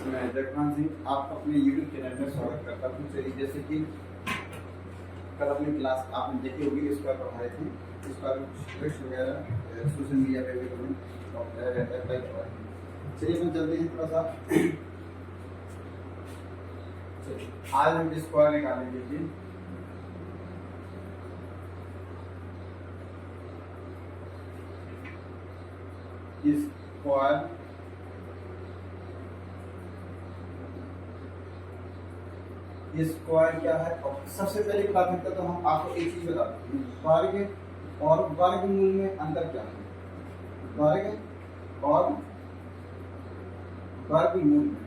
मैं जगमान सिंह आप अपने YouTube चैनल में स्वागत करता हूँ। चलिए, जैसे कि कल अपनी क्लास आपने देखी होगी, इस पर पढ़ाए थे, इस पर ट्रिक्स वगैरह सोशल मीडिया पे भी अप्लाई करवाए हैं। चलिए हम चलते हैं थोड़ा सा। चलिए आज हम स्क्वायर निकालेंगे जी। स्क्वायर क्या है? और सबसे पहले प्राथमिकता तो हम आपको एक चीज बता दें, वर्ग और वर्गमूल में अंतर क्या है। वर्ग और वर्गमूल में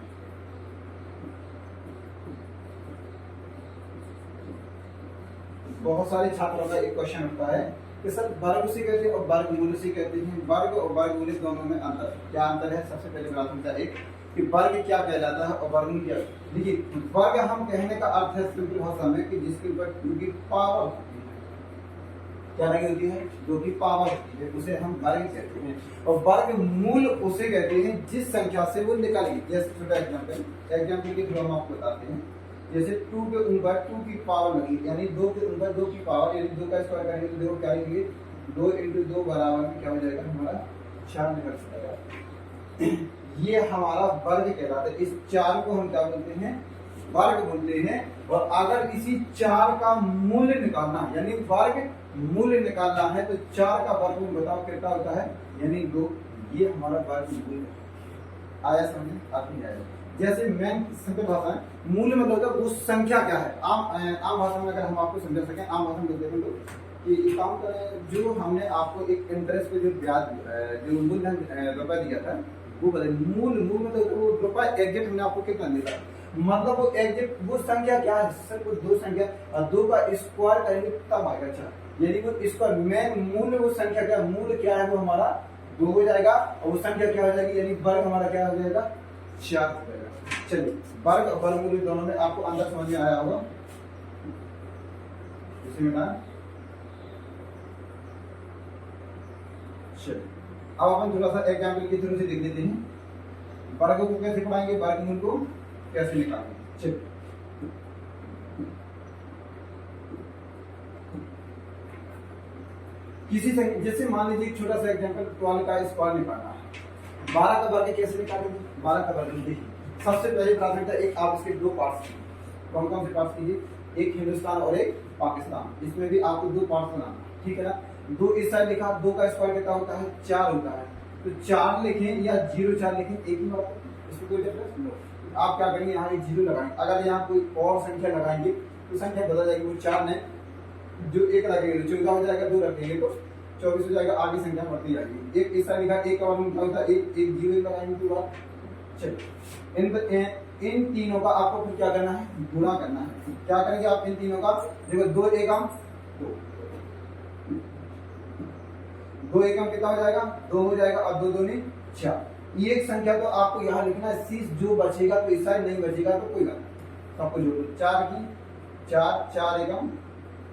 बहुत सारे छात्रों का एक क्वेश्चन होता है कि सर वर्ग से कहते हैं और वर्गमूल से कहते हैं, वर्ग और वर्गमूल दोनों में अंतर क्या अंतर है? सबसे पहले प्राथमिकता एक कि वर्ग क्या कहलाता है और वर्गमूल क्या। देखिए, वर्ग हम कहने का अर्थ है सिंपल भाषा में कि जिसके ऊपर 2 की पावर होती है। क्या लगी होती है? 2 की पावर होती है, उसे हम वर्ग कहते हैं। और वर्गमूल उसे कहते हैं जिस संख्या से वो निकाली। जैसे छोटा एग्जाम्पल के थ्रू हम आपको बताते हैं। जैसे 2 के ऊपर 2 की पावर लगी, यानी 2 के ऊपर 2 की पावर, यानी 2 का स्क्वायर करेंगे तो देखो क्या लिखेंगे, 2 × 2 बराबर में क्या हो जाएगा हमारा 4 निकल जाएगा। ये हमारा वर्ग कहलाता है। इस 4 को हम क्या बोलते हैं? वर्ग बोलते हैं। और अगर इसी 4 का मूल्य निकालना है, यानी वर्ग मूल्य निकालना है, तो 4 का वर्गमूल बताओ कितना होता है, यानी 2। ये हमारा वर्गमूल है। आया समझ? अब नहीं आया? जैसे मैं सिंपल भाषा है, मूल्य मतलब होता है वो संख्या क्या है। आम भाषा में अगर हम आपको समझा सकें, आम भाषा में बोलते हैं तो अकाउंट जो हमने आपको एक इंटरेस्ट पे जो ब्याज जो मूलधन रुपया दिया था वो बताइए। मूल मतलब वो रुपया एग्जैक्ट हमने आपको कितना दिया, मतलब वो एग्जैक्ट वो संख्या क्या है? सर कुछ 2 संख्या और 2 का स्क्वायर करेंगे तब आएगा 4, यानी वो स्क्वायर में मूल वो संख्या क्या, मूल क्या है वो हमारा 2 हो जाएगा और वो संख्या क्या हो जाएगी, यानी वर्ग हमारा क्या हो जाएगा 4 हो जाएगा। चलिए, वर्ग और वर्गमूल दोनों में आपको अंदर समझ में आया होगा। इसमें ना चलिए अब अपन थोड़ा सा एग्जाम्पल के थ्रू से देख लेते हैं। वर्ग को कैसे पढ़ाएंगे, वर्गमूल को कैसे निकालेंगे। चलिए किसी से जैसे मान लीजिए एक छोटा सा एग्जाम्पल, 12 का स्क्वायर निकालना है। 12 का वर्ग कैसे निकालेंगे? 12 का वर्ग देखिए, सबसे पहले प्राथमिकता एक आप इसके 2 पार्ट्स कीजिए। कौन कौन से पार्ट्स कीजिए? एक हिंदुस्तान और एक पाकिस्तान। इसमें भी आपको 2 पार्ट्स बनाना, ठीक है ना। 2 इस साइड लिखा, 2 का स्क्वायर कितना होता है? 4 होता है। तो 4 लिखें या 0-4 लिखें, एक ही बात है, इसमें कोई डिफरेंस नहीं। आप क्या करेंगे, यहाँ एक 0 लगाएंगे। अगर यहाँ कोई और संख्या लगाएंगे तो संख्या बदल जाएगी। वो 4 ने जो 1 रखेंगे तो 14 हो जाएगा, 2 रखेंगे तो 24 हो जाएगा, आगे संख्या बढ़ती जाएगी। एक इस साइड लिखा, 1 का वर्ग क्या होता है? 1 0 लगाएंगे तो बात। चलिए इन तीनों का आपको फिर क्या करना है? गुणा करना है। क्या करेंगे आप इन तीनों का? देखो 2 एकम 2 एकम कितना हो जाएगा? 2 हो जाएगा और 2 दूनी 4। ये एक संख्या तो आपको यहाँ लिखना है, शेष जो बचेगा तो इस साइड नहीं बचेगा तो कोई बात नहीं, सबको जोड़ दो। 4 की 4 एकम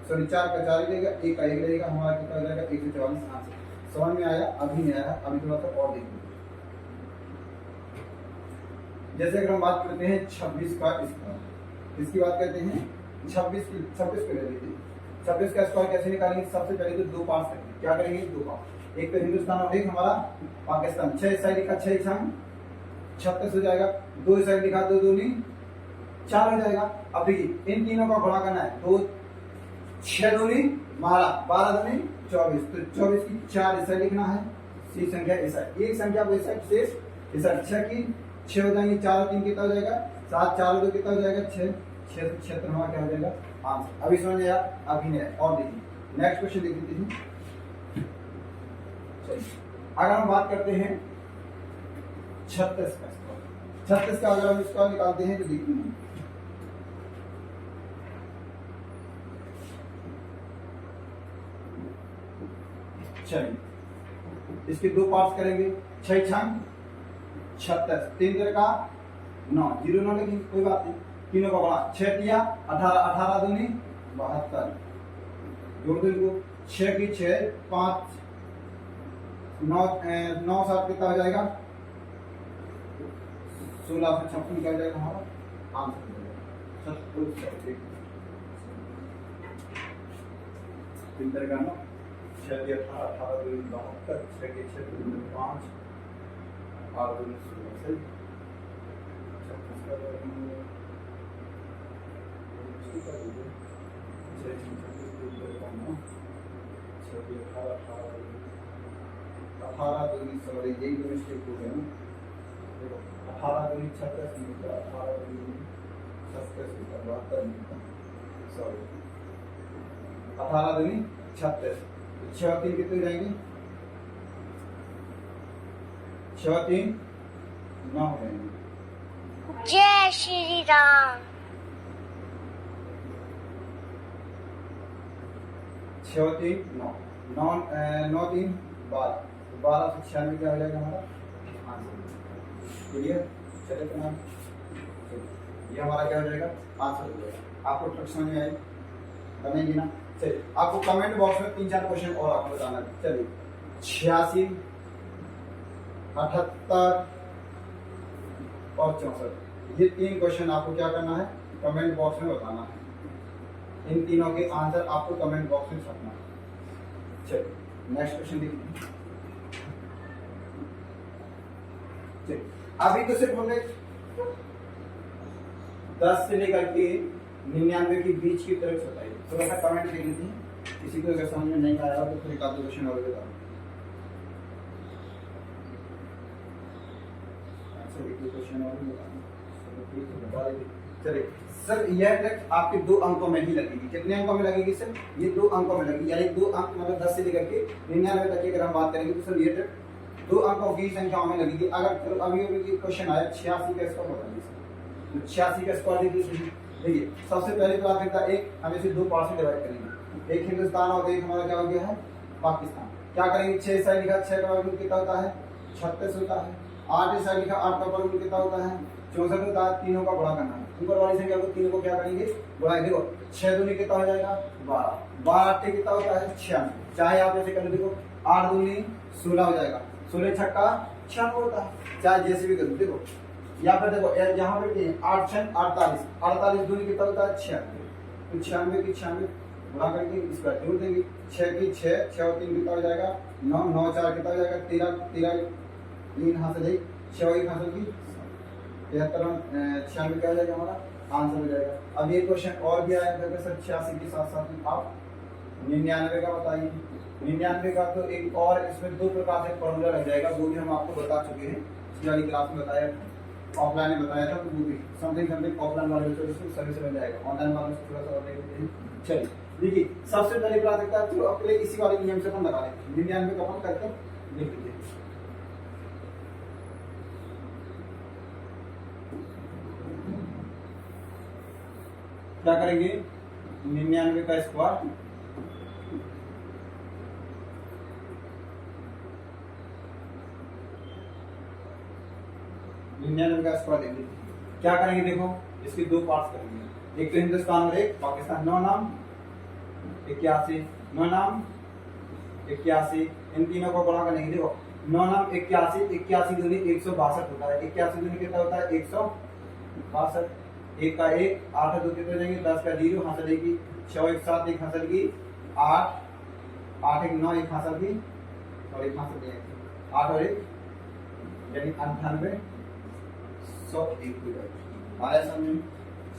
सॉरी 4 का 4 रहेगा, 1 का 1 रहेगा, हमारा कितना हो जाएगा 144 आंसर। समझ में आया? अभी नहीं आया, अभी थोड़ा सा और देखिए। जैसे अगर हम बात करते हैं 26 का स्क्वायर, इसकी बात करते हैं 26 को ले लीजिए। 26 का स्क्वायर कैसे निकालेंगे? सबसे पहले तो 2 पार्ट्स करेंगे। क्या करेंगे? 2 पार्ट, एक तो हिंदुस्तान और एक हमारा पाकिस्तान। 6 साइड लिखा, 6 छंग 36 हो जाएगा। 2 साइड लिखा, 2 दूनी 4 हो जाएगा। अब देखिए इन तीनों का गुणा करना है, तो 6 दूनी 12, 12 दूनी 24, तो 24 की 4 इस साइड लिखना है, सी संख्या इस साइड, एक संख्या इस साइड शेष इस साइड। 6 की 6 हो जाएंगे, 4 और 3 कितना हो जाएगा? 7, 4 2 कितना हो जाएगा? 6 क्षेत्र हमारा क्या हो जाएगा? आंसर। अभी समझ आया? अभी नहीं। और देखिए नेक्स्ट क्वेश्चन देख लेते हैं। अगर हम बात करते हैं 36 का स्क्वायर, 36 का अगर हम स्क्वायर निकालते हैं तो देखिए, चलिए इसके 2 पार्ट्स करेंगे। 6 छंग 36, 3 का 9, 0 9 लेकिन कोई बात नहीं, तीनों का बड़ा 6 दिया 18, 18 दूनी 72, जोड़ दो इनको। 6 की 6 5 9 9 7 कितना हो जाएगा? 16 से 56 क्या हो जाएगा हमारा आंसर हो जाएगा। फिल्टर करना 6 के 18 18 2 72 6 के 6 2 5 8 2 16 से 36 का करेंगे 18 दूनी सॉरी यही तो मिस्टेक हो गया ना। देखो 18 दूनी 36 मिलता 18 दूनी 36 मिलता 72 मिलता सॉरी 18 दूनी 36 6 और 3 कितने जाएंगे 6 और 3 9 हो जाएंगे। जय श्री राम। 6 और 3 9 9 3 12 12 से 96 क्या हो जाएगा हमारा आंसर। क्लियर चले तो नाम ये हमारा क्या हो जाएगा आंसर हो जाएगा। आपको ट्रिक समझ में आई बनेगी ना। चलिए आपको कमेंट बॉक्स में 3-4 क्वेश्चन और आपको बताना है। चलिए 86 78 और 64 ये 3 क्वेश्चन आपको क्या करना है कमेंट बॉक्स में बताना है। इन तीनों के आंसर आपको कमेंट बॉक्स में छापना है। चलिए नेक्स्ट क्वेश्चन देखिए। चलिए अभी तो सिर्फ हमने 10 से लेकर के 99 के बीच की तरफ बताई। थोड़ा सा कमेंट लिख लीजिए, किसी को अगर समझ में नहीं आया तो फिर एक आध क्वेश्चन और बता। क्वेश्चन और बता दीजिए। चलिए सर यह ट्रिक आपके 2 अंकों में ही लगेगी। कितने अंकों में लगेगी सर ये 2 अंकों में लगेगी, यानी 2 अंक मतलब 10 से लेकर के 99 तक की अगर हम बात करेंगे तो सर ये ट्रिक 2 अंकों की संख्याओं में लगेगी। अगर अभी क्वेश्चन आया 86 का स्क्वायर बताइए सर, तो 86 का स्क्वायर देखिए सबसे पहले तो आप एक हम इसे 2 पार्ट में डिवाइड करेंगे, एक हिंदुस्तान और एक हमारा क्या हो गया है पाकिस्तान। क्या करेंगे 6 साइड लिखा 6 का वर्गमूल कितना होता है 36 होता है। 8 साइड लिखा 8 का वर्गमूल कितना होता है 64 होता है। तीनों का गुणा करना है, ऊपर वाली संख्या को तीनों को क्या करेंगे गुणा। देखो 6 दूनी कितना हो जाएगा 12, 12 8 कितना होता है 96। चाहे आप ऐसे कर लो, देखो 8 दूनी 16 हो जाएगा, 16 छक्का 96 होता है। चाहे जैसे भी करो देखो यहाँ पर देखो यहाँ पे 8 6 48, 48 दूनी कितना होता है 96, तो 96 की 96 गुणा करके इसका जोड़ देंगे। 6 की 6 6 और 3 कितना हो जाएगा 9, 9 4 कितना हो जाएगा 13, 13 3 हासिल है 6 और 1 हासिल की 73 96 क्या हो जाएगा हमारा आंसर हो जाएगा। अब ये क्वेश्चन और भी आया था सर 86 के साथ साथ आप 99 का बताइए। 99 का तो एक और इसमें 2 प्रकार से फॉर्मूला लग जाएगा, वो भी हम आपको बता चुके हैं पिछली वाली क्लास में बताया, ऑफलाइन में बताया था, तो वो भी समथिंग ऑफलाइन वाले बच्चों को सभी समझ जाएगा, ऑनलाइन वाले से थोड़ा सा और देख लेते हैं। चलिए देखिए सबसे पहले प्राथमिकता है तो अपने इसी वाले नियम से अपन लगा लेते हैं। 99 का अपन करके लिख लीजिए। क्या करेंगे 99 का स्क्वायर देंगे। क्या करेंगे देखो इसके 2 पार्ट्स करेंगे, एक तो हिंदुस्तान और एक पाकिस्तान। 9 नाम 81, 9 नाम 81, इन तीनों को गुणा करेंगे। देखो 9 नाम 81, 81 दूनी 162 होता है। 81 दूनी कितना होता है 162, 1 का 1 8 2 कितने देंगे 10 का 0 हासिल की 6 1 7 1 हासिल की 8 8 1 9 1 हासिल की और 1 हासिल की 8 और 1 यानी 98 101 हो जाएगा। आया समझ में?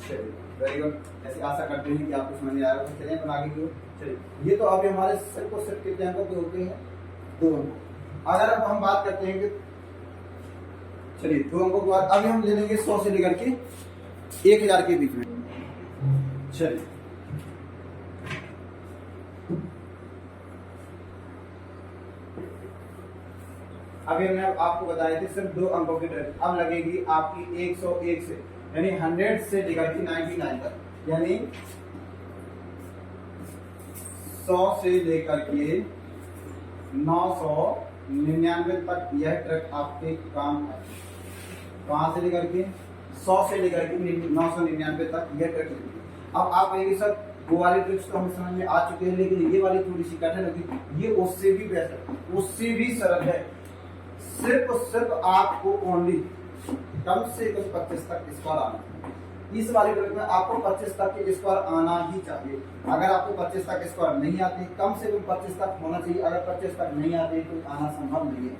चलिए वेरी गुड। ऐसे आशा करते हैं कि आपको समझ में आया होगा। चलिए अपन आगे की। चलिए ये तो अभी हमारे सिर्फ और सिर्फ कितने अंकों के होते हैं 2 अंक। अगर अब हम बात करते हैं कि चलिए 2 अंकों के बाद अभी हम ले लेंगे 100 से लेकर के 1000 के बीच में। चलिए अभी हमने आपको बताया थे सिर्फ 2 अंकों की ट्रिक। अब लगेगी आपकी 101 से यानी 100 से लेकर के 99 तक, यानी 100 से लेकर के 999 तक यह ट्रिक आपके काम है। कहां से लेकर के 100 से लेकर के 999 तक यह ट्रिक लगेगी। अब आप कहेंगे सर वो वाली ट्रिक्स तो हमें समझ में आ चुके हैं, लेकिन ये वाली थोड़ी सी कठिन होगी। ये उससे भी बेहतर, उससे भी सरल है। सिर्फ और सिर्फ आपको ओनली कम से कम 25 तक स्क्वायर आना चाहिए। इस वाले ग्रुप में आपको 25 तक के स्क्वायर आना ही चाहिए। अगर आपको 25 तक स्क्वायर नहीं आते, कम से कम 25 तक होना चाहिए। अगर 25 तक नहीं आते तो आना संभव नहीं है।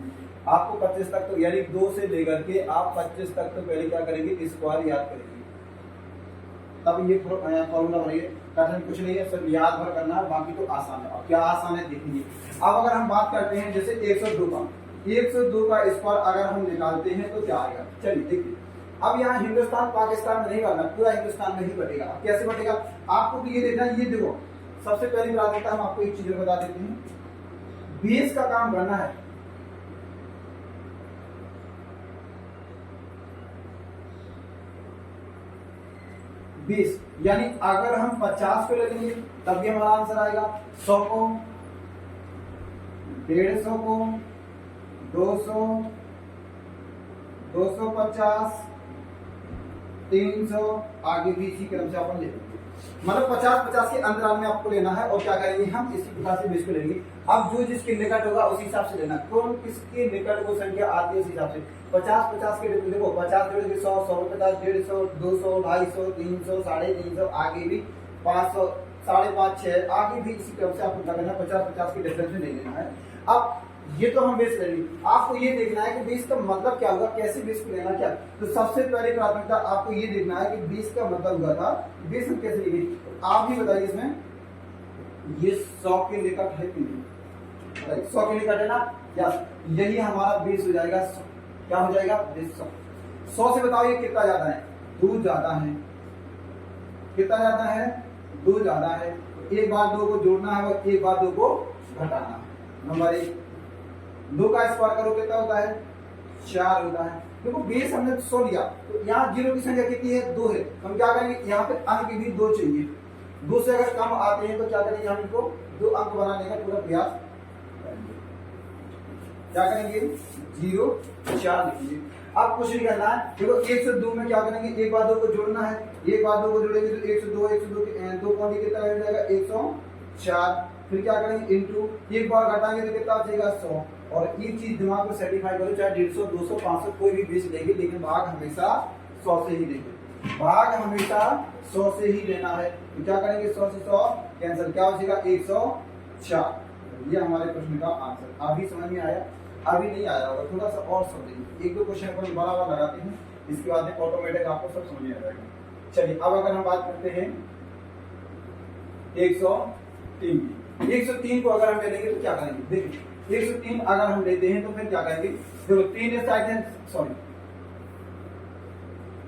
आपको 25 तक तो यानी 2 से लेकर के आप 25 तक तो पहले क्या करेंगे, स्क्वायर याद करेंगे, तब ये फॉर्मूला भरिए। कठिन कुछ नहीं है, सिर्फ याद भर करना है, बाकी तो आसान है। अब क्या आसान है देखेंगे। अब अगर हम बात करते हैं जैसे 102 का, 102 का स्क्वायर अगर हम निकालते हैं तो क्या आएगा, चलिए देखिए। अब यहाँ हिंदुस्तान पाकिस्तान में नहीं बनना, पूरा हिंदुस्तान में ही बटेगा। अब कैसे बटेगा आपको तो ये देखना है। ये देखो, सबसे पहली प्राथमिकता हम आपको एक चीज बता देते हैं, बेस का काम करना है। बेस यानी अगर हम 50 को ले लेंगे तब भी हमारा आंसर आएगा। 100 को, 150 को, 200, 250, 300, आगे भी इसी क्रम से अपन ले लेंगे। मतलब 50-50 के अंतराल में आपको लेना है। और क्या करेंगे हम, इसी प्रकार से बेस को लेंगे। अब जो जिसके निकट होगा उसी हिसाब से लेना, कौन किसके निकट वो संख्या आती है उस हिसाब से। 50-50 के देखो, 50 जोड़ेंगे 100, 150, 150, 200, 250, 300, 350, आगे भी 500, 550, 600, आगे भी इसी क्रम से आपको क्या करना है, 50-50 के डिफरेंस में ले लेना है। अब ये तो हम बेस लेंगे, आपको ये देखना है कि बेस का मतलब क्या होगा, कैसे बेस को लेना क्या। तो सबसे पहले प्राथमिकता आपको ये देखना है कि बेस का मतलब हुआ था, बेस हम कैसे लेंगे। आप भी बताइए इसमें ये 100 के निकट है कि नहीं, 100 के निकट है ना, यस, यही हमारा बेस हो जाएगा। 100 क्या हो जाएगा, बेस 100। 100 से बताओ ये कितना ज्यादा है, 2 ज्यादा है। कितना ज्यादा है, 2 ज्यादा है। तो एक बार 2 को जोड़ना है और एक बार 2 को घटाना है। नंबर 1, 2 का स्क्वायर करो कितना होता है, 4 होता है। देखो बेस हमने 100 लिया, तो यहाँ 0 की संख्या कितनी है, 2 है। तो हम क्या करेंगे, यहाँ पे अंक भी 2 चाहिए। 2 से अगर कम आते हैं तो क्या करेंगे, हम इनको 2 अंक बनाने का पूरा प्रयास करेंगे। क्या करेंगे, 0, 4 लिखिए। अब कुछ नहीं करना है। देखो 102 में क्या करेंगे, एक बार 2 को जोड़ना है, एक बार 2 को जोड़ेंगे तो 102, 102 2 पॉइंट कितना हो जाएगा, 104। फिर क्या करेंगे, इंटू, एक बार घटाएंगे तो कितना बचेगा, 100। और एक चीज दिमाग में सेटिफाई करो, चाहे 150, 200, 500 कोई भी बेस लेंगे, लेकिन भाग हमेशा 100 से ही लेंगे। भाग हमेशा 100 से ही लेना है। तो क्या करेंगे, 100 से 100 कैंसिल, क्या बचेगा, 104। ये हमारे प्रश्न का आंसर। अभी समझ में आया, अभी नहीं आया होगा, थोड़ा सा और समझेंगे। 1-2 क्वेश्चन पर बराबर लगाते हैं, इसके बाद में ऑटोमेटिक आपको सब समझ में आ जाएगा। चलिए अब अगर हम बात करते हैं 103 की, 103 को अगर हम ले लेंगे तो क्या करेंगे, देखिए 103 अगर हम लेते हैं तो फिर क्या करेंगे, देखो 3 साइड है, सॉरी,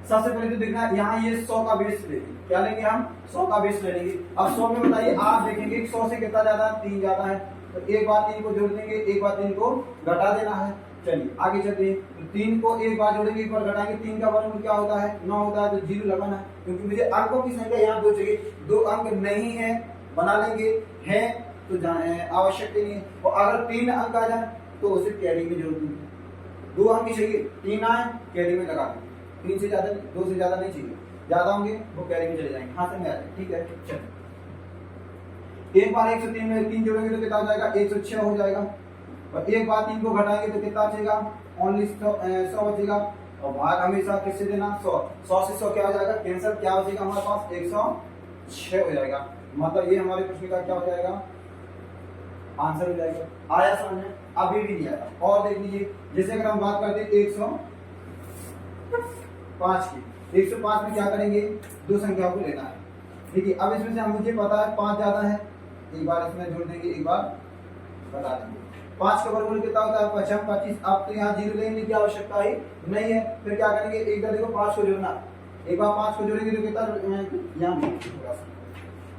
सबसे पहले तो देखना है यहाँ ये 100 का बेस लेंगे। क्या लेंगे हम, 100 का बेस ले लेंगे। अब 100 में बताइए, आप देखेंगे 100 से कितना ज्यादा है, 3 ज्यादा है। तो एक बार 3 को जोड़ देंगे, एक बार 3 को घटा देना है। चलिए आगे चलते हैं। तो 3 को एक बार जोड़ेंगे, एक बार घटाएंगे, 3 का वर्गमूल क्या होता है, 9 होता है। तो 0 लगाना है, क्योंकि मुझे अंकों की संख्या यहाँ 2 चाहिए। 2 अंक नहीं है, बना लेंगे, है तो आवश्यक नहीं है। और अगर 3 अंक आ जाए तो उसे कैरी में जोड़ देंगे। 2 अंक चाहिए, 3 आए कैरी में लगा देंगे। 3 से ज्यादा, 2 से ज्यादा नहीं चाहिए, ज्यादा होंगे वो कैरी में चले जाएंगे, हाथ में आ जाए, ठीक है। चलो एक बार 103 में 3 जोड़ेंगे तो कितना हो जाएगा, 106 हो जाएगा। और एक बार 3 को घटाएंगे तो कितना बचेगा, ओनली 100 बचेगा। और भाग हमेशा किससे देना, 100। 100 से 100 क्या हो जाएगा, कैंसिल, क्या बचेगा हमारे पास, 106 हो जाएगा। मतलब ये हमारे प्रश्न का क्या हो जाएगा, आंसर हो जाएगा। आया समझ में, अभी भी नहीं आया। और देख लीजिए, जैसे अगर हम बात करते हैं 105 की, 105 में क्या करेंगे, 2 संख्या को लेना है। देखिए अब इसमें से मुझे पता है 5 ज्यादा है, एक बार इसमें जोड़ देंगे, एक बार बता देंगे। 5 का वर्गमूल कितना होता है, 25। अब तो यहाँ 0 लेने की आवश्यकता ही नहीं है। फिर क्या करेंगे, एक बार देखो 5 को जोड़ना, एक बार 5 को जोड़ेंगे तो कितना, यहाँ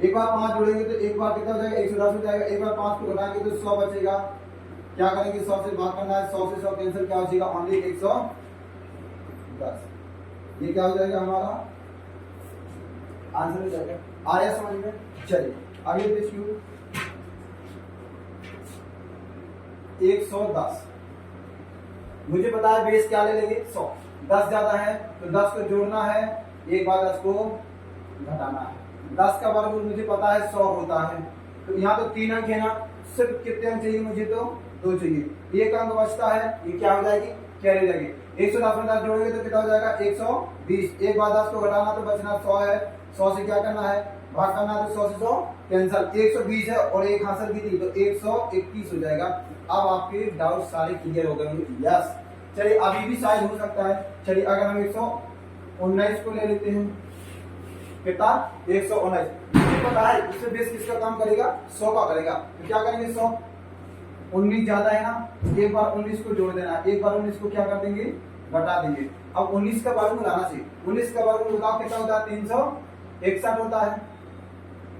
एक बार 5 जोड़ेंगे तो एक बार कितना हो जाएगा, 110 हो जाएगा। एक बार 5 को घटाएंगे तो 100 बचेगा। क्या करेंगे, 100 से भाग करना है, 100 से 100 कैंसिल, क्या बचेगा, ओनली 110। ये क्या हो जाएगा, हमारा आंसर हो जाएगा। आया समझ में। चलिए आगे देखिए, 110 मुझे पता है बेस क्या ले लेंगे, 100। 10 ज्यादा है तो 10 को जोड़ना है, एक बार 10 को घटाना है। 10 का वर्गमूल मुझे पता है 100 होता है। तो यहाँ तो 3 अंक है ना, सिर्फ कितने अंक चाहिए मुझे, तो 2 चाहिए। एक अंक बचता है, ये क्या हो जाएगी, कैरी जाएगी। 110 में 10 जोड़ोगे तो कितना हो जाएगा 120। एक बार 10 को घटाना तो बचना 100 है, 100 से क्या करना है भाग करना है, तो 100 से 100 कैंसिल। 120 है और एक हासिल की थी तो 121 हो जाएगा। अब आपके डाउट सारे क्लियर हो गए होंगे। यस, चलिए अभी भी शायद हो सकता है। चलिए अगर हम 119 को ले लेते हैं, कितना 119, मुझे पता है इससे बेस किसका काम करेगा 100 का करेगा, तो क्या करेंगे 100, 19 ज्यादा है ना, एक बार 19 को जोड़ देना, एक बार 19 को क्या कर देंगे घटा देंगे। अब 19 का वर्गमूल आना चाहिए, 19 का वर्गमूल बताओ कितना होता है 361 होता है,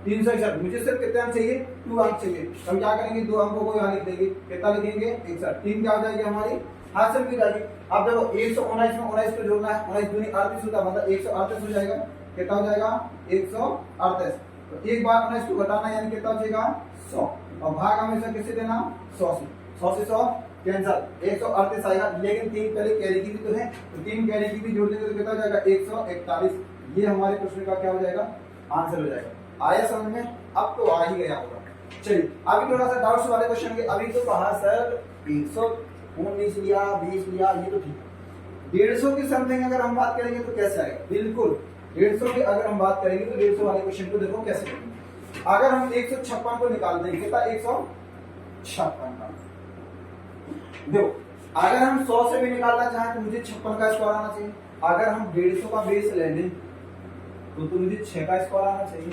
361। मुझे सिर्फ कितने अंक चाहिए 2 अंक चाहिए, हम क्या करेंगे 2 अंकों को यहाँ लिख देंगे, कितना लिखेंगे 61, 3 क्या हो जाएगी हमारी हासिल की जाएगी। अब देखो 119 में 19 को जोड़ना है, 19 दूनी 38 होता है, मतलब 138 हो जाएगा, कितना हो जाएगा 138। तो एक बार 19 को घटाना यानी कितना हो जाएगा 100, और भाग हमेशा किससे देना 100 से, 100 से 100 कैंसिल, 138 आएगा। लेकिन 3 पहले कैरी की भी तो है, तो 3 कैरी की भी जोड़ देंगे तो कितना हो जाएगा 141। ये हमारे प्रश्न का क्या हो जाएगा आंसर हो जाएगा। आया समझ में? अब तो आ ही गया होगा। चलिए अभी थोड़ा सा डाउट्स वाले क्वेश्चन के। अभी तो कहा सर 119 लिया 20 लिया, ये तो ठीक है। 150 की समथिंग अगर हम बात करेंगे तो कैसे आएगा, बिल्कुल 150 की अगर हम बात करेंगे तो 150 वाले क्वेश्चन को देखो कैसे करेंगे। अगर हम 156 को निकाल देंगे कितना 156 का, देखो अगर हम 100 से भी निकालना चाहें तो मुझे 56 का स्क्वायर आना चाहिए। अगर हम 150 का बेस ले लें तो मुझे 6 का स्क्वायर आना चाहिए।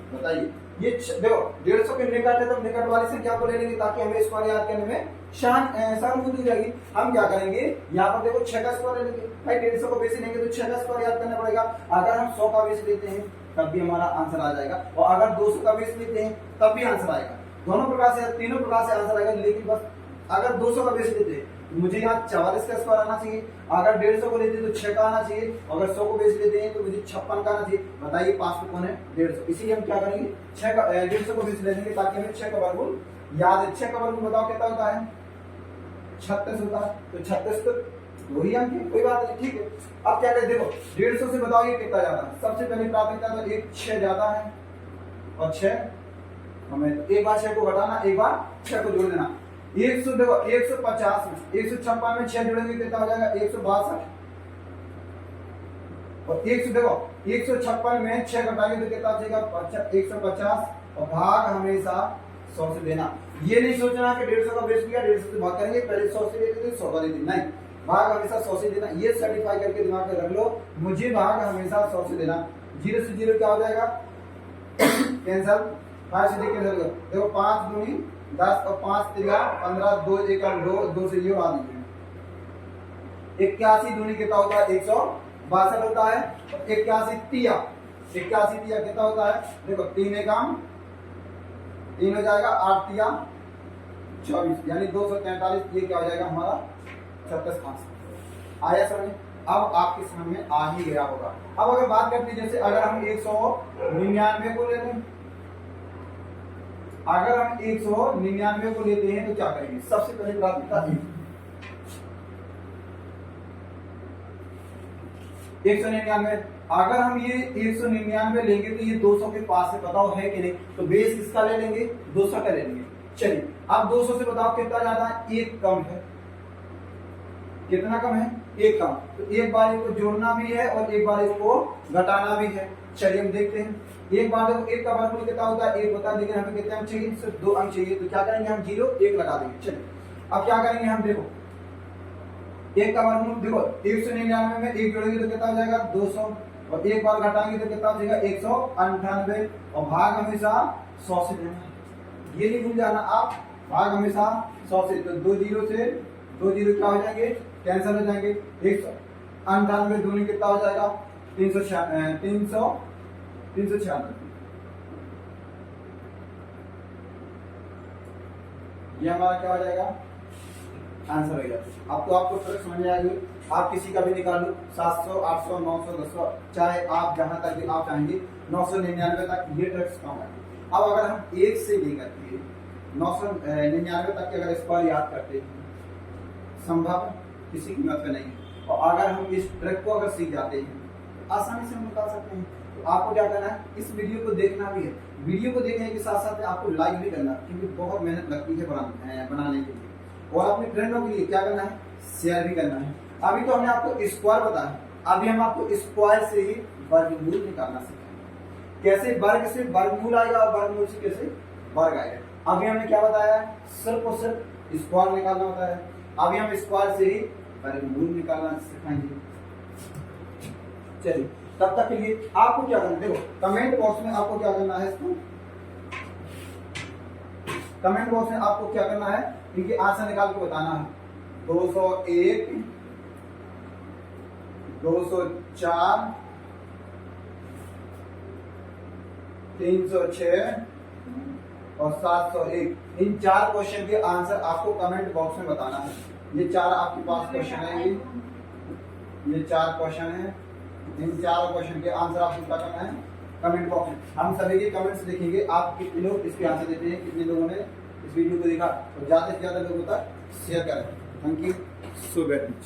बताइए ये देखो 150 के निकट है तो निकट वाली संख्या को ले लेंगे ताकि हमें स्क्वायर याद करने में सहानुभूति हो जाएगी। हम क्या करेंगे यहाँ पर देखो 6 का स्क्वायर ले लेंगे, भाई 150 को बेस लेंगे तो 6 का स्क्वायर याद करना पड़ेगा। अगर हम 100 का बेस लेते हैं तब भी हमारा आंसर आ जाएगा, और अगर 200 का बेस लेते हैं तब भी आंसर आएगा। दोनों प्रकार से तीनों प्रकार से आंसर आएगा। लेकिन बस अगर 200 का बेस लेते हैं मुझे यहाँ 44 का स्क्वायर आना चाहिए, अगर 150 को लेते हैं तो 6 का आना चाहिए, अगर 100 को बेस लेते हैं तो मुझे 56 का आना चाहिए। बताइए 5 को कौन है 150, इसीलिए हम क्या करेंगे 6 का 150 को बेस ले लेंगे ताकि हमें 6 का वर्गमूल याद है। 6 का वर्गमूल बताओ कितना होता है 36 होता है, तो 36 तो वही अंक है, कोई बात नहीं, ठीक है। अब क्या कहते देखो 150 से बताओ ये कितना जाता है। सबसे पहले प्राथमिकता तो एक 6 जाता है, और 6 हमें एक बार 6 को घटाना, एक बार 6 को जोड़ देना। 100 देखो 150 में 156 में 6 जोड़ेंगे कितना हो जाएगा 162, और 100 देखो 156 में 6 घटाएंगे तो कितना हो जाएगा 150, और भाग हमेशा 100 से देना। ये नहीं सोचना कि 150 का बेस किया 150 से भाग करेंगे, पहले 100 से लेते थे 100 का लेते नहीं, भाग हमेशा 100 से देना। ये सर्टिफाई करके दिमाग में रख लो, मुझे भाग हमेशा 100 से देना। 0 से 0 क्या हो जाएगा कैंसिल, 5 से कैंसिल करो, देखो 5 दूनी 10 और 5 3 15, 2 1 2, 2 से 0 आ दीजिए। 81 दूनी कितना होता है 162 होता है, 81 तिया कितना होता है, देखो 3 1 3 हो जाएगा, 8 तिया 24 यानी 243। ये क्या हो जाएगा हमारा 36 आंसर। आया समझ? अब आपके समझ में आ ही गया होगा। अब अगर बात करते हैं जैसे अगर हम 199 को लेते हैं, अगर हम 199 को लेते हैं तो क्या करेंगे, सबसे पहले प्राथमिकता 199। अगर हम ये 199 लेंगे तो ये 200 के पास है, बताओ है कि नहीं, तो बेस किसका ले लेंगे 200 का ले लेंगे। चलिए अब 200 से बताओ कितना ज्यादा है, एक कम है, कितना कम है एक कम, तो एक बार इसको जोड़ना भी है और एक बार इसको घटाना भी है। चलिए हम देखते हैं, एक बार देखो एक का वर्गमूल कितना होता है 1 होता है, लेकिन हमें कितने अंक चाहिए सिर्फ 2 अंक चाहिए, तो क्या करेंगे हम 0 1 लगा देंगे। चलिए अब क्या करेंगे हम, देखो 1 का वर्गमूल देखो 199 में 1 जोड़ेंगे तो कितना हो जाएगा 200, और एक बार घटाएंगे तो कितना हो जाएगा 198, और भाग हमेशा 100 से देना। ये नहीं भूल जाना आप, भाग हमेशा 100 से, तो 2 0 से 2 0 क्या हो जाएंगे कैंसिल हो जाएंगे। 198 दूनी कितना हो जाएगा 396। ये हमारा क्या हो जाएगा आंसर हो गया। अब तो आपको ट्रिक समझ में आएगी, आप किसी का भी निकाल लो 700 800 900 1000, चाहे आप जहां तक भी आप चाहेंगे 999 तक ये ट्रिक्स काम आएगी। अब अगर हम 1 से लेकर के 999 तक के अगर स्क्वायर याद करते हैं, संभव किसी की मत में नहीं, और अगर हम इस ट्रिक को अगर सीख जाते हैं तो आसानी से हम निकाल सकते हैं। तो आपको क्या करना है, इस वीडियो को देखना भी है, वीडियो को देखने के साथ साथ आपको लाइक भी करना, क्योंकि बहुत मेहनत लगती है बनाने के लिए, और अपने फ्रेंडों के लिए क्या करना है शेयर भी करना है। अभी तो हमने आपको स्क्वायर बताया, अभी हम आपको स्क्वायर से ही वर्गमूल निकालना सीखेंगे। कैसे वर्ग से वर्गमूल आएगा और वर्गमूल से कैसे वर्ग आएगा। अभी हमने क्या बताया, सिर्फ और सिर्फ स्क्वायर निकालना होता है। अभी हम स्क्वायर से ही वर्गमूल निकालना सिखाएंगे। चलिए, तब तक के लिए आपको क्या करना है, देखो कमेंट बॉक्स में आपको क्या करना है, इसको कमेंट बॉक्स में आपको क्या करना है, इनके आंसर निकाल के बताना है। 201, 204, 306 और 701, इन 4 क्वेश्चन के आंसर आपको कमेंट बॉक्स में बताना है। ये 4 आपके पास क्वेश्चन है, ये 4 क्वेश्चन है। इन 4 क्वेश्चन के आंसर आपको क्या करना है, कमेंट बॉक्स में। हम सभी के कमेंट्स देखेंगे, आप कितने लोग इसके आंसर देते हैं, कितने लोगों ने इस वीडियो को देखा, तो ज्यादा से ज्यादा लोगों तक शेयर करें। Thank you so very much.